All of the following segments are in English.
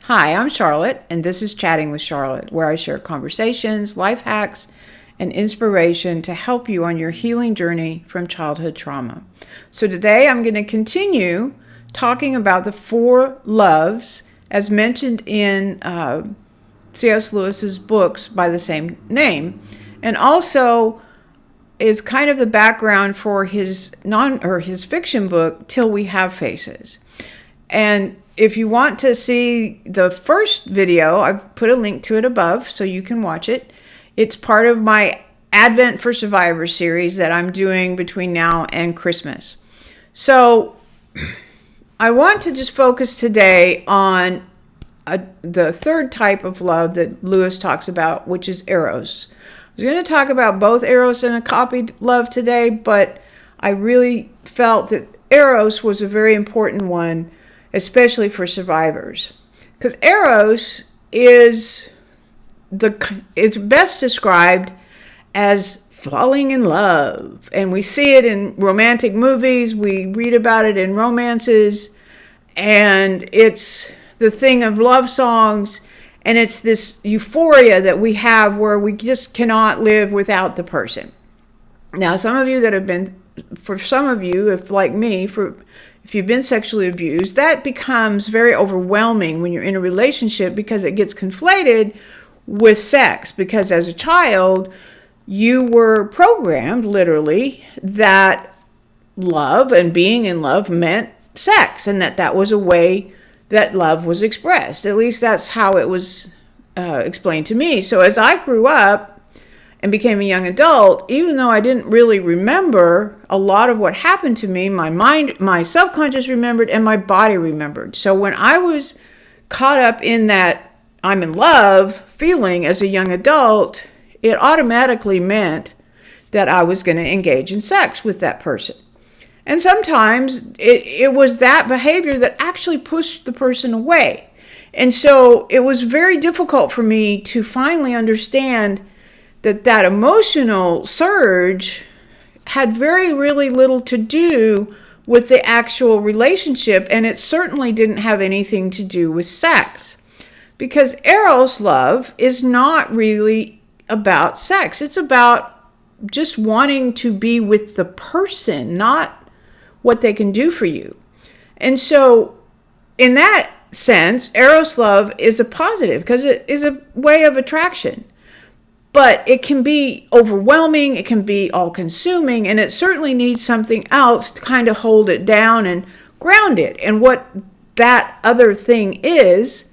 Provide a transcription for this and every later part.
Hi, I'm Charlotte, and this is Chatting with Charlotte, where I share conversations, life hacks, and inspiration to help you on your healing journey from childhood trauma. So today I'm going to continue talking about the 4 loves as mentioned in C.S. Lewis's books by the same name, and also is kind of the background for his fiction book Till We Have Faces. And if you want to see the first video, I've put a link to it above so you can watch it. It's part of my Advent for Survivors series that I'm doing between now and Christmas. So I want to just focus today on the third type of love that Lewis talks about, which is Eros. I was going to talk about both Eros and agape love today, but I really felt that Eros was a very important one, especially for survivors. Because Eros is best described as falling in love. And we see it in romantic movies, we read about it in romances, and it's the thing of love songs, and it's this euphoria that we have where we just cannot live without the person. Now, for some of you, if like me, if you've been sexually abused, that becomes very overwhelming when you're in a relationship because it gets conflated with sex. Because as a child, you were programmed, literally, that love and being in love meant sex, and that was a way that love was expressed. At least that's how it was explained to me. So as I grew up and became a young adult, even though I didn't really remember a lot of what happened to me, my mind, my subconscious remembered, and my body remembered. So when I was caught up in that I'm in love feeling as a young adult, it automatically meant that I was going to engage in sex with that person. And sometimes it was that behavior that actually pushed the person away. And so it was very difficult for me to finally understand that emotional surge had really little to do with the actual relationship, and it certainly didn't have anything to do with sex. Because Eros love is not really about sex. It's about just wanting to be with the person, not what they can do for you. And so in that sense, Eros love is a positive because it is a way of attraction. But it can be overwhelming, it can be all-consuming, and it certainly needs something else to kind of hold it down and ground it. And what that other thing is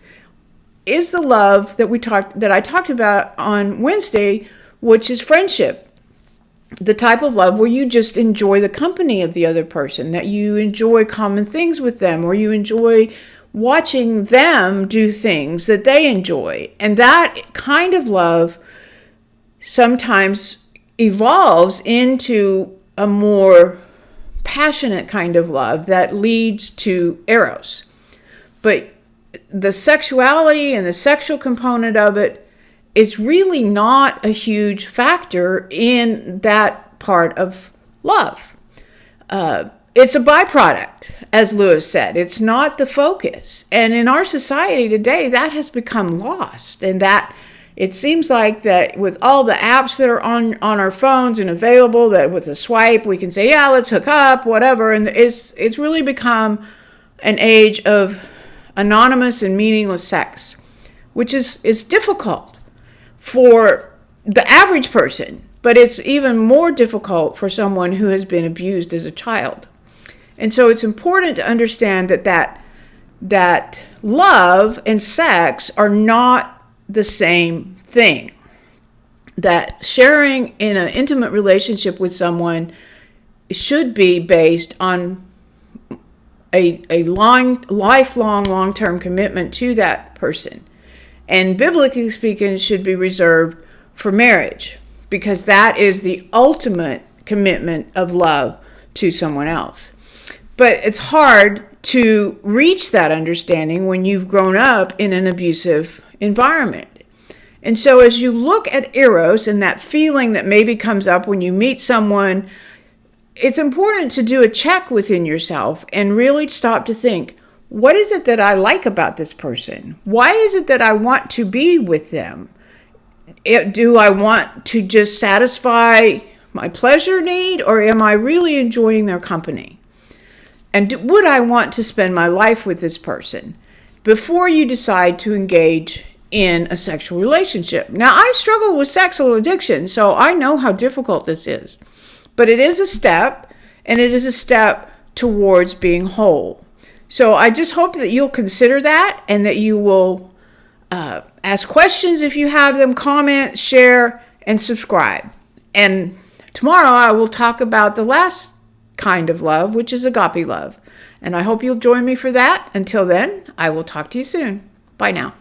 the love that I talked about on Wednesday, which is friendship. The type of love where you just enjoy the company of the other person, that you enjoy common things with them, or you enjoy watching them do things that they enjoy. And that kind of love sometimes evolves into a more passionate kind of love that leads to Eros. But the sexuality and the sexual component of it is really not a huge factor in that part of love. It's a byproduct, as Lewis said. It's not the focus. And in our society today, that has become lost. And that it seems like that with all the apps that are on our phones and available, that with a swipe we can say, yeah, let's hook up, whatever. And it's really become an age of anonymous and meaningless sex, which is difficult for the average person, but it's even more difficult for someone who has been abused as a child. And so it's important to understand that love and sex are not the same thing. That sharing in an intimate relationship with someone should be based on a lifelong, long-term commitment to that person. And biblically speaking, it should be reserved for marriage, because that is the ultimate commitment of love to someone else. But it's hard to reach that understanding when you've grown up in an abusive environment. And so as you look at Eros and that feeling that maybe comes up when you meet someone, it's important to do a check within yourself and really stop to think, What is it that I like about this person? Why is it that I want to be with them? Do I want to just satisfy my pleasure need, or am I really enjoying their company? And would I want to spend my life with this person before you decide to engage in a sexual relationship? Now, I struggle with sexual addiction, so I know how difficult this is. But it is a step, and it is a step towards being whole. So I just hope that you'll consider that, and that you will ask questions if you have them, comment, share, and subscribe. And tomorrow I will talk about the last kind of love, which is agape love. And I hope you'll join me for that. Until then, I will talk to you soon. Bye now.